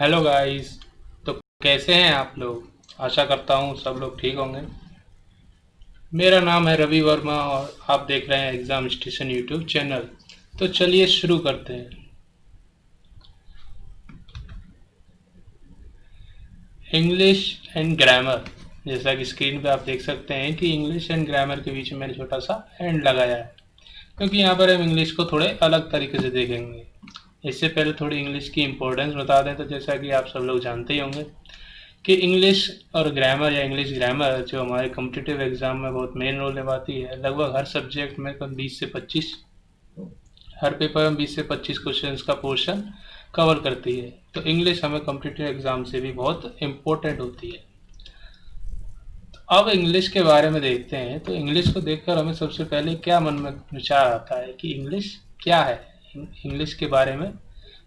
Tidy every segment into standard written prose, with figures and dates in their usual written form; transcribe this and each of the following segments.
Hello guys. तो कैसे हैं आप लोग? आशा करता हूँ सब लोग ठीक होंगे। मेरा नाम है रवि वर्मा और आप देख रहे हैं एग्जाम स्टेशन यूट्यूब चैनल। तो चलिए शुरू करते हैं। English and grammar. जैसा कि स्क्रीन पे आप देख सकते हैं कि इंग्लिश एंड ग्रामर के बीच में मैंने छोटा सा एंड लगाया है, क्योंकि यहाँ पर हम इंग्लिश को थोड़े अलग तरीके से देखेंगे। इससे पहले थोड़ी इंग्लिश की इम्पोर्टेंस बता दें तो जैसा कि आप सब लोग जानते ही होंगे कि इंग्लिश और ग्रामर या इंग्लिश ग्रामर जो हमारे कॉम्पिटिटिव एग्जाम में बहुत मेन रोल निभाती है। लगभग हर सब्जेक्ट में कम 20 से 25, हर पेपर में 20 से 25 क्वेश्चंस का पोर्शन कवर करती है। तो इंग्लिश हमें कॉम्पिटिटिव एग्जाम से भी बहुत इम्पोर्टेंट होती है। अब इंग्लिश के बारे में देखते हैं। तो इंग्लिश को देखकर हमें सबसे पहले क्या मन में विचार आता है कि इंग्लिश क्या है, इंग्लिश के बारे में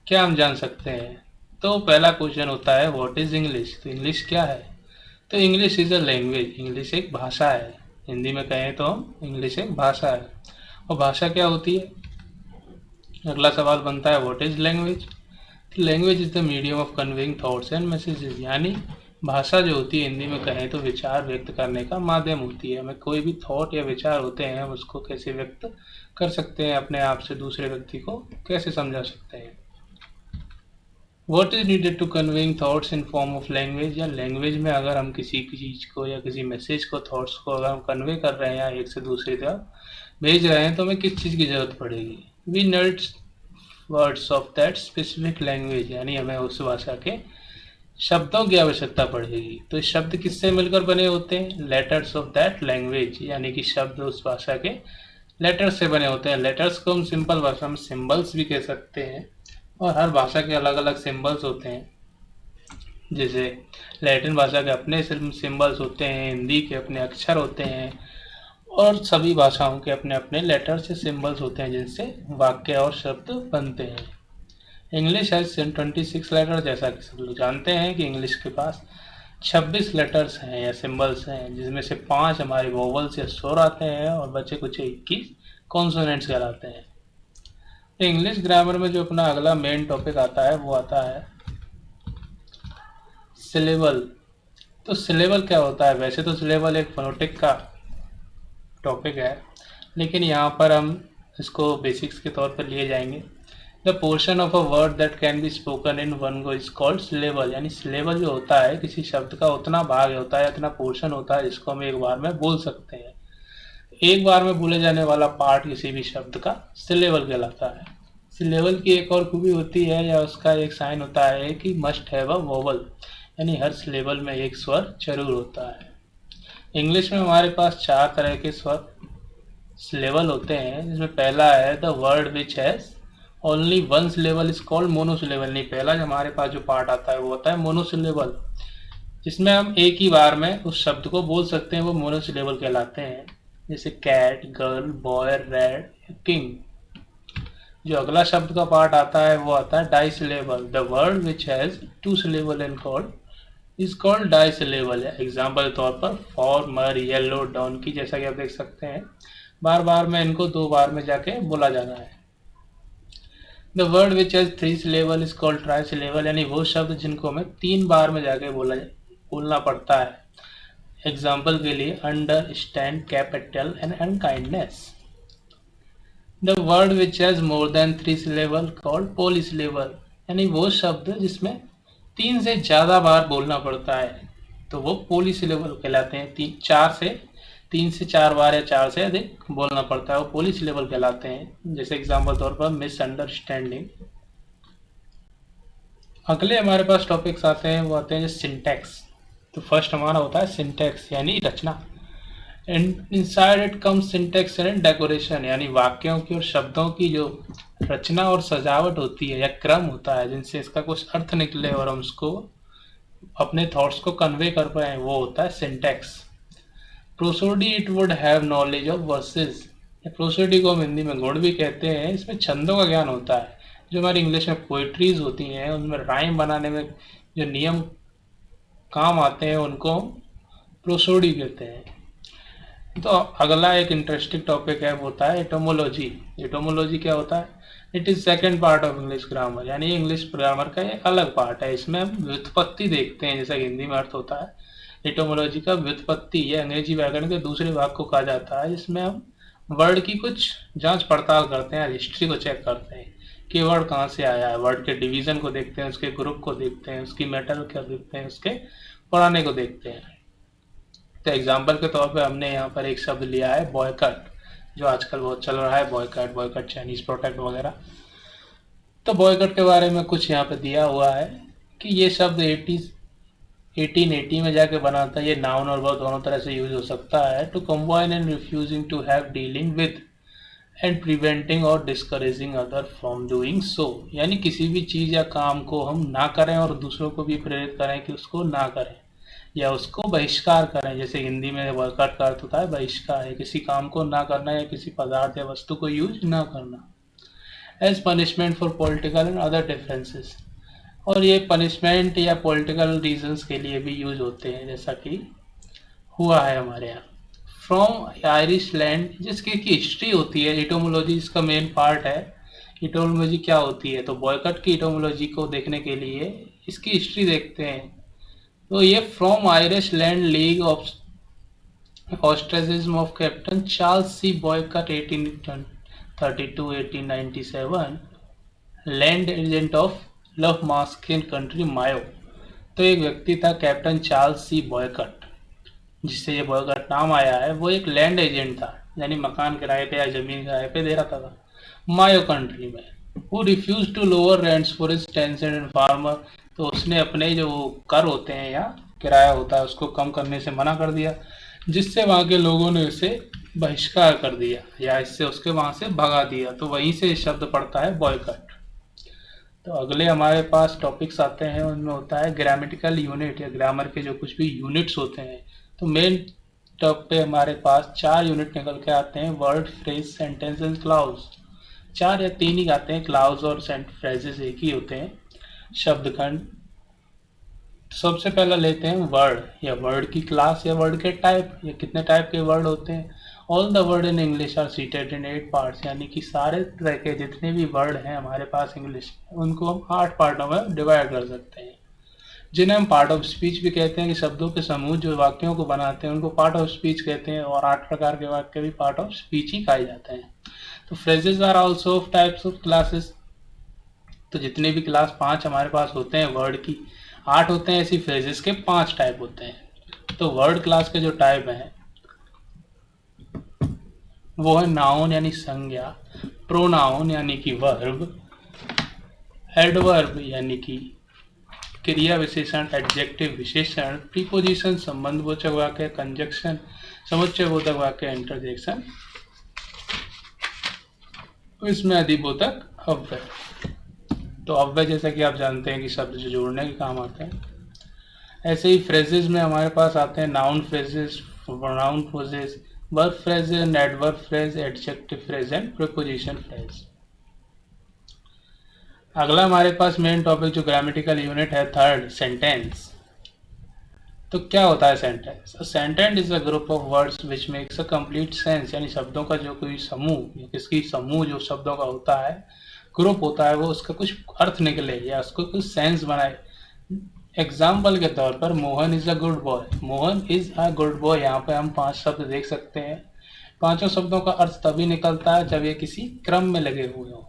क्या हम जान सकते हैं। तो पहला क्वेश्चन होता है व्हाट इज इंग्लिश। तो इंग्लिश क्या है? तो English is a language. English एक भाषा है। हिंदी में कहें तो हम इंग्लिश एक भाषा है। और भाषा क्या होती है? अगला सवाल बनता है what is language. Language is the medium of conveying thoughts and messages. यानी भाषा जो होती है हिंदी में कहें तो विचार व्यक्त करने का माध्यम होती है। हमें कोई भी थॉट या विचार होते हैं हम उसको कैसे व्यक्त कर सकते हैं, अपने आप से दूसरे व्यक्ति को कैसे समझा सकते हैं। What is needed to conveying thoughts in form of language. या लैंग्वेज में अगर हम किसी चीज को या किसी मैसेज को, थॉट्स को अगर हम कन्वे कर रहे हैं या एक से दूसरी तरफ भेज रहे हैं तो हमें किस चीज की जरूरत पड़ेगी। We need words of that specific language. यानी हमें उस भाषा के शब्दों की आवश्यकता पड़ेगी। तो शब्द किससे मिलकर बने होते हैं? Letters of that language. यानी कि शब्द उस भाषा के लेटर्स से बने होते हैं। लेटर्स को हम सिंपल भाषा में सिंबल्स भी कह सकते हैं। और हर भाषा के अलग अलग सिंबल्स होते हैं। जैसे लैटिन भाषा के अपने सिंबल्स होते हैं, हिंदी के अपने अक्षर होते हैं, और सभी भाषाओं के अपने अपने लेटर्स या सिंबल्स होते हैं जिनसे वाक्य और शब्द बनते हैं। English has 26 letter. जैसा कि सब लोग जानते हैं कि इंग्लिश के पास 26 लेटर्स हैं या सिंबल्स हैं, जिसमें से 5 हमारे वोवल्स या स्वर आते हैं और बचे कुछ 21 कॉन्सोनेंट्स कहलाते हैं। इंग्लिश ग्रामर में जो अपना अगला मेन टॉपिक आता है वो आता है सिलेबल। तो सिलेबल क्या होता है? वैसे तो सिलेबल एक फोनेटिक का टॉपिक है, लेकिन यहाँ पर हम इसको बेसिक्स के तौर पर लिए जाएंगे। The portion of a word that can be spoken in one go is called syllable. यानी सिलेबल जो होता है किसी शब्द का उतना भाग होता है, उतना पोर्शन होता है जिसको हम एक बार में बोल सकते हैं। एक बार में बोले जाने वाला पार्ट किसी भी शब्द का सिलेबल कहलाता है। सिलेबल की एक और खूबी होती है या उसका एक साइन होता है कि मस्ट हैव अ वोवल। यानी हर सिलेबल में एक स्वर जरूर होता है। इंग्लिश में हमारे पास 4 तरह के स्वर सिलेबल होते हैं, जिसमें पहला है the word which has only one syllable is called monosyllable. नहीं, पहला जो हमारे पास जो पार्ट आता है वो होता है मोनोसिलेबल, जिसमें हम एक ही बार में उस शब्द को बोल सकते हैं, वो मोनोसिलेबल कहलाते हैं। जैसे cat, girl, boy, red, king. जो अगला शब्द का पार्ट आता है वो आता है disyllable. The word which has 2 syllable and called is called disyllable. Example के तौर पर फॉर्मर, येलो, डॉनकी। जैसा कि आप देख सकते हैं बार बार में इनको 2 बार में जाके बोला जाना है। The word which has 3 syllable is called try syllable. यानी वो शब्द जिनको हमें 3 बार में जाके बोलना पड़ता है। एग्जाम्पल के लिए understand, capital and unkindness. The word which has more than 3 syllable called polysyllable. यानी वो शब्द जिसमें 3 से ज़्यादा बार बोलना पड़ता है तो वो पॉलीसिलेबल कहलाते हैं। 3 से 4 बार या 4 से अधिक बोलना पड़ता है वो पॉलीसिलेबल कहलाते हैं। जैसे एग्जाम्पल तौर पर मिसअंडरस्टैंडिंग। अगले हमारे पास टॉपिक्स आते हैं वो आते हैं जो सिंटैक्स। तो फर्स्ट हमारा होता है सिंटैक्स यानी रचना। And inside it comes syntax and decoration. यानी वाक्यों की और शब्दों की जो रचना और सजावट होती है या क्रम होता है जिनसे इसका कुछ अर्थ निकले और हम उसको अपने थॉट्स को कन्वे कर पाए, वो होता है syntax. Prosody it would have knowledge of versus. Prosody को हम हिंदी में गुण भी कहते हैं। इसमें छंदों का ज्ञान होता है। जो हमारी इंग्लिश में पोइट्रीज होती हैं उनमें राइम बनाने में जो नियम काम आते हैं उनको हम प्रोसोडी कहते हैं। तो अगला एक इंटरेस्टिंग टॉपिक है वो होता है एटोमोलॉजी। एटोमोलॉजी क्या होता है? It is second part of English grammar, यानी इंग्लिश ग्रामर का एक अलग पार्ट है। इसमें हम व्युत्पत्ति देखते हैं, जैसा हिंदी में अर्थ होता है। एटोमोलॉजी का व्युत्पत्ति यह अंग्रेजी व्याकरण के दूसरे भाग को कहा जाता है, जिसमें हम वर्ड की कुछ जांच पड़ताल करते हैं, हिस्ट्री को चेक करते हैं कि वर्ड कहाँ से आया है। वर्ड के डिवीजन को देखते हैं, उसके ग्रुप को देखते हैं, उसकी मेटल को देखते हैं, उसके पुराने को देखते हैं। तो एग्जाम्पल के तौर पे हमने यहाँ पर एक शब्द लिया है बॉयकट, जो आजकल बहुत चल रहा है, बॉयकट, बॉयकट चाइनीज प्रोडक्ट वगैरह। तो बॉयकट के बारे में कुछ यहाँ पे दिया हुआ है कि ये शब्द 1880 में जाके बना था। ये नाउन और वर्ब दोनों तरह से यूज हो सकता है। To combine and refusing to have dealing with and preventing और discouraging other from doing so, यानी किसी भी चीज़ या काम को हम ना करें और दूसरों को भी प्रेरित करें कि उसको ना करें या उसको बहिष्कार करें। जैसे हिंदी में बॉयकॉट का अर्थ होता है बहिष्कार, है किसी काम को ना करना या किसी पदार्थ या वस्तु को यूज ना करना। As punishment for political and other differences, और ये पनिशमेंट या पॉलिटिकल रीजंस के लिए भी यूज होते हैं, जैसा कि हुआ है हमारे यहाँ। फ्रॉम आयरिश लैंड, जिसकी की हिस्ट्री होती है, इटोमोलॉजी इसका मेन पार्ट है। इटोमोलॉजी क्या होती है, तो बॉयकट की इटोमोलॉजी को देखने के लिए इसकी हिस्ट्री देखते हैं। तो ये from Irish Land League of ostracism of Captain Charles C Boycott 1832-1897, land agent of Lough Mask in county Mayo. तो एक व्यक्ति था कैप्टन चार्ल्स सी बॉयकट, जिससे ये बॉयकट नाम आया है। वो एक लैंड एजेंट था, यानी मकान किराए पे या जमीन किराए पे दे रहा था मायो कंट्री में। Who refuse to lower rents for his टेंसेंट एंड फार्मर, तो उसने अपने जो कर होते हैं या किराया होता है उसको कम करने से मना कर दिया, जिससे वहाँ के लोगों ने इसे बहिष्कार कर दिया या इससे उसके वहाँ से भगा दिया। तो वहीं से शब्द पड़ता है बॉयकट। तो अगले हमारे पास टॉपिक्स आते हैं, उनमें होता है ग्रामेटिकल यूनिट या ग्रामर के जो कुछ भी यूनिट्स होते हैं। तो मेन टॉप पे हमारे पास 4 यूनिट निकल के आते हैं, word, phrase, sentence and clause. 4 या 3 ही आते हैं, क्लाउज और फ्रेजेस एक ही होते हैं, शब्द खंड। सबसे पहला लेते हैं वर्ड या वर्ड की क्लास या वर्ड के टाइप, या कितने टाइप के वर्ड होते हैं। All the word in English are seated in 8 parts, यानी कि सारे तरह के जितने भी वर्ड हैं हमारे पास इंग्लिश में, उनको हम 8 पार्टों में डिवाइड कर सकते हैं, जिन्हें हम पार्ट ऑफ स्पीच भी कहते हैं। कि शब्दों के समूह जो वाक्यों को बनाते हैं उनको पार्ट ऑफ स्पीच कहते हैं, और 8 प्रकार के वाक्य भी पार्ट ऑफ स्पीच ही कहे जाते हैं। तो phrases are also of types of classes, तो जितने भी क्लास 5 हमारे पास होते हैं वर्ड की, 8 होते हैं, ऐसी फ्रेजेस के 5 टाइप होते हैं। तो वर्ड क्लास के जो टाइप हैं वो है नाउन यानी संज्ञा, प्रोनाउन यानी कि वर्ब, एडवर्ब यानी कि क्रिया विशेषण, एडजेक्टिव विशेषण, प्रीपोजिशन संबंधवाचक वाक्य, कंजक्शन समुच्चयबोधक वाक्य, इंटरजेक्शन, इसमें अधिबोधक अव्यय। तो अव्यय जैसा कि आप जानते हैं कि शब्द जो जोड़ने के काम आते हैं। ऐसे ही फ्रेजेस में हमारे पास आते हैं noun phrases, pronoun phrases, verb phrase and adverb phrase, adjective phrase and preposition phrase. अगला हमारे पास मेन टॉपिक जो ग्रामेटिकल यूनिट है, थर्ड, सेंटेंस। तो क्या होता है sentence? Sentence is a group of words which makes a complete sense, यानी शब्दों का जो कोई समूह या किसकी समूह जो शब्दों का होता है, ग्रुप होता है, वो उसका कुछ अर्थ निकले या उसको कुछ सेंस बनाए। एग्जाम्पल के तौर पर Mohan is a good boy, Mohan is a good boy, यहाँ पे हम 5 शब्द देख सकते हैं। 5 शब्दों का अर्थ तभी निकलता है जब ये किसी क्रम में लगे हुए हों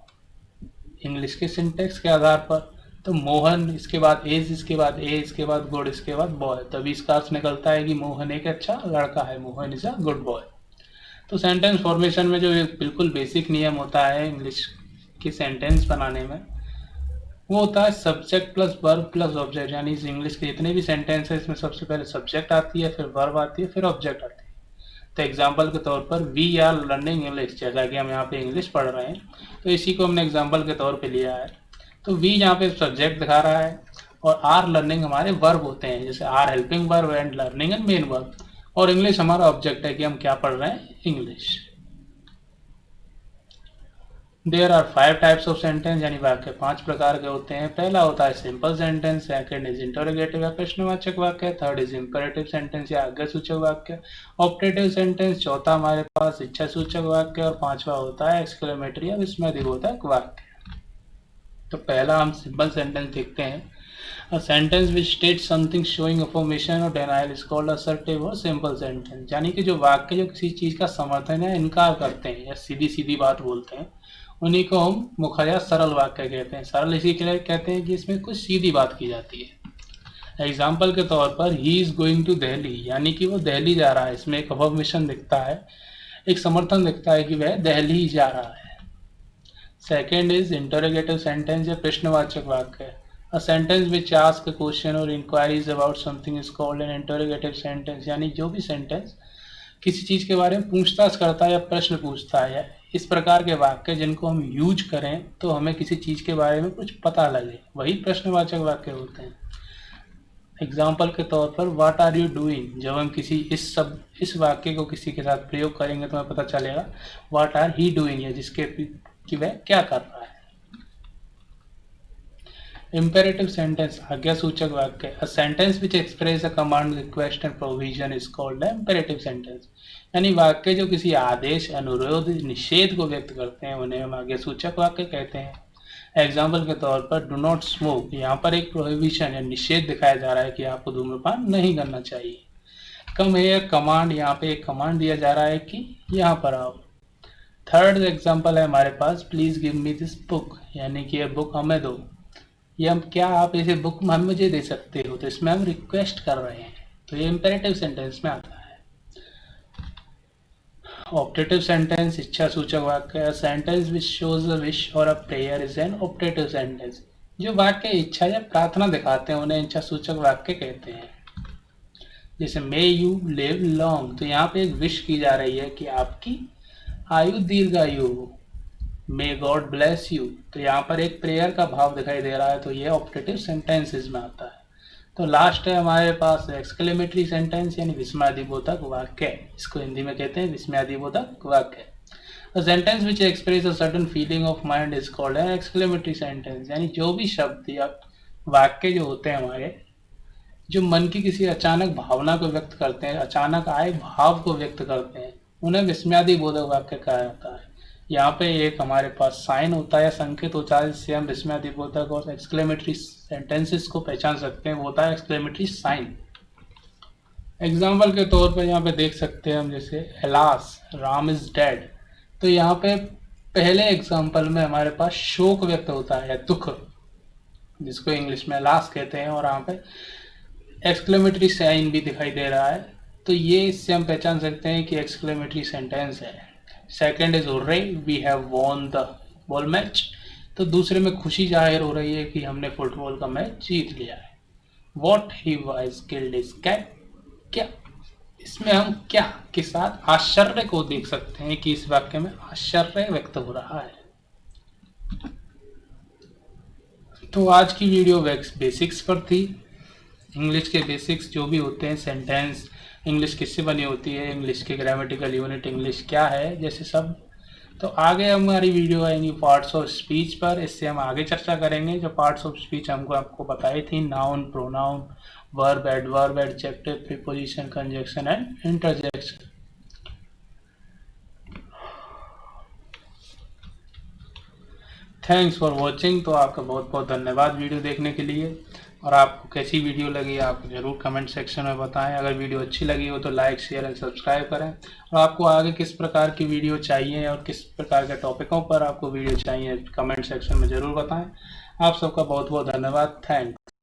इंग्लिश के सिंटेक्स के आधार पर। तो मोहन, इसके बाद इज, इसके बाद ए, इसके बाद गुड, इसके बाद बॉय, तभी इसका अर्थ निकलता है कि मोहन एक अच्छा लड़का है, Mohan is a good boy. तो सेंटेंस फॉर्मेशन में जो एक बिल्कुल बेसिक नियम होता है इंग्लिश के सेंटेंस बनाने में, वो होता है subject plus verb plus object. यानी इस इंग्लिश के जितने भी सेंटेंस है इसमें सबसे पहले सब्जेक्ट आती है, फिर वर्ब आती है, फिर ऑब्जेक्ट आती है। तो एग्जाम्पल के तौर पर वी आर लर्निंग इंग्लिश, जैसा कि हम यहाँ पे इंग्लिश पढ़ रहे हैं, तो इसी को हमने एग्जाम्पल के तौर पे लिया है। तो वी यहाँ पे सब्जेक्ट दिखा रहा है और आर लर्निंग हमारे वर्ब होते हैं, जैसे are helping verb and learning and main verb, और इंग्लिश हमारा ऑब्जेक्ट है कि हम क्या पढ़ रहे हैं, English. There are 5 types of sentence, यानी वाक्य 5 प्रकार के होते हैं। पहला होता है simple sentence, second is interrogative या प्रश्नवाचक वाक्य, थर्ड इज इंपेरेटिव सेंटेंस या आज्ञा सूचक वाक्य, ऑप्टेटिव सेंटेंस, चौथा हमारे पास इच्छा सूचक वाक्य, और 5वां होता है एक्सक्लेमेटरी या विस्मयदिबोधक वाक्य। तो पहला हम सिंपल सेंटेंस देखते हैं। अ sentence which states something showing affirmation और डिनायल इज कॉल्ड असर्टिव और सिंपल सेंटेंस। यानी कि जो वाक्य जो किसी चीज़ का समर्थन या इनकार करते हैं या सीधी सीधी बात बोलते हैं, उन्हीं को हम मुखया सरल वाक्य कहते हैं। सरल इसी के लिए कहते हैं कि इसमें कुछ सीधी बात की जाती है। एग्जाम्पल के तौर पर he is going to Delhi, यानी कि वो दिल्ली जा रहा है। इसमें एक अफर्मेशन दिखता है, एक समर्थन दिखता है कि वह दिल्ली जा रहा है। सेकेंड इज इंटरोगेटिव सेंटेंस या प्रश्नवाचक वाक्य। A sentence which ask a question और inquiries about something is called an interrogative sentence. यानी जो भी सेंटेंस किसी चीज़ के बारे में पूछताछ करता है या प्रश्न पूछता है, इस प्रकार के वाक्य जिनको हम यूज करें तो हमें किसी चीज़ के बारे में कुछ पता लगे, वही प्रश्नवाचक वाक्य होते हैं। एग्जाम्पल के तौर पर व्हाट आर यू डूइंग, जब हम किसी इस वाक्य को किसी के साथ प्रयोग करेंगे तो हमें पता चलेगा व्हाट आर ही डूइंग है, जिसके कि वह क्या कर रहा है। इम्पेरेटिव सेंटेंस आज्ञा सूचक वाक्य। A sentence which express a command, request and provision is called imperative sentence. यानी वाक्य जो किसी आदेश, अनुरोध, निषेध को व्यक्त करते हैं उन्हें हम आज्ञा सूचक वाक्य कहते हैं। एग्जाम्पल के तौर पर डू नॉट स्मोक, यहाँ पर एक प्रोहिबिशन या निषेध दिखाया जा रहा है कि आपको धूम्रपान नहीं करना चाहिए। कम हेयर कमांड, यहाँ पे एक कमांड दिया जा रहा है कि यहाँ पर आओ। थर्ड एग्जाम्पल है हमारे पास please give me this book, यानी कि ये बुक हमें दो। ये हम क्या आप इसे बुक हम मुझे दे सकते हो, तो इसमें हम रिक्वेस्ट कर रहे हैं, तो ये इम्पेरेटिव सेंटेंस में आता है। ऑप्टेटिव सेंटेंस इच्छा सूचक वाक्य। Sentence which shows a wish और a prayer is an optative sentence. जो वाक्य इच्छा या प्रार्थना दिखाते हैं उन्हें इच्छा सूचक वाक्य कहते हैं। जैसे मे यू लिव लॉन्ग, तो यहाँ पे एक विश की जा रही है कि आपकी आयु दीर्घायु हो। मे गॉड ब्लेस यू, तो यहाँ पर एक प्रेयर का भाव दिखाई दे रहा है, तो ये ऑप्टेटिव सेंटेंसेस में आता है। तो लास्ट है हमारे पास एक्सक्लेमेटरी सेंटेंस यानी विस्मयादिबोधक वाक्य। इसको हिंदी में कहते हैं विस्मयादिबोधक वाक्य। A sentence which express a certain feeling of mind is called N exclamatory sentence. यानी जो भी शब्द या वाक्य जो होते हैं हमारे, जो मन की किसी अचानक भावना को व्यक्त करते हैं, अचानक आए भाव को व्यक्त करते हैं, उन्हें विस्मयादिबोधक वाक्य कहा जाता है। यहाँ पे एक हमारे पास साइन होता है, संकेत होता है, जिससे हम विस्मयादिबोधक और एक्सक्लेमेटरी सेंटेंसेस को पहचान सकते हैं, वो होता है एक्सक्लेमेटरी साइन। एग्जाम्पल के तौर पर यहाँ पे देख सकते हैं हम, जैसे एलास राम इज डेड, तो यहाँ पे पहले एग्जाम्पल में हमारे पास शोक व्यक्त होता है, दुख, जिसको इंग्लिश में एलास कहते हैं, और यहाँ पे एक्सक्लेमेटरी साइन भी दिखाई दे रहा है, तो ये इससे हम पहचान सकते हैं कि एक्सक्लेमेटरी सेंटेंस है। Second is hurray we have won the ball match, तो दूसरे में खुशी जाहिर हो रही है कि हमने फुटबॉल का मैच जीत लिया है। What he was killed is cat, क्या, इसमें हम क्या के साथ आश्चर्य को देख सकते हैं कि इस वाक्य में आश्चर्य व्यक्त हो रहा है। तो आज की वीडियो बेसिक्स पर थी। इंग्लिश के बेसिक्स जो भी होते हैं, सेंटेंस, इंग्लिश किससे बनी होती है, इंग्लिश के ग्रामेटिकल यूनिट, इंग्लिश क्या है, जैसे सब। तो आगे हमारी वीडियो आएंगी पार्ट्स ऑफ स्पीच पर, इससे हम आगे चर्चा करेंगे। जो पार्ट्स ऑफ स्पीच हमको आपको बताई थी, noun, pronoun, verb, adjective, preposition, conjunction and interjection. Thanks for watching. तो आपका बहुत बहुत धन्यवाद वीडियो देखने के लिए, और आपको कैसी वीडियो लगी आप ज़रूर कमेंट सेक्शन में बताएं। अगर वीडियो अच्छी लगी हो तो लाइक, शेयर एंड सब्सक्राइब करें। और आपको आगे किस प्रकार की वीडियो चाहिए और किस प्रकार के टॉपिकों पर आपको वीडियो चाहिए, कमेंट सेक्शन में ज़रूर बताएं। आप सबका बहुत बहुत धन्यवाद। थैंक्स।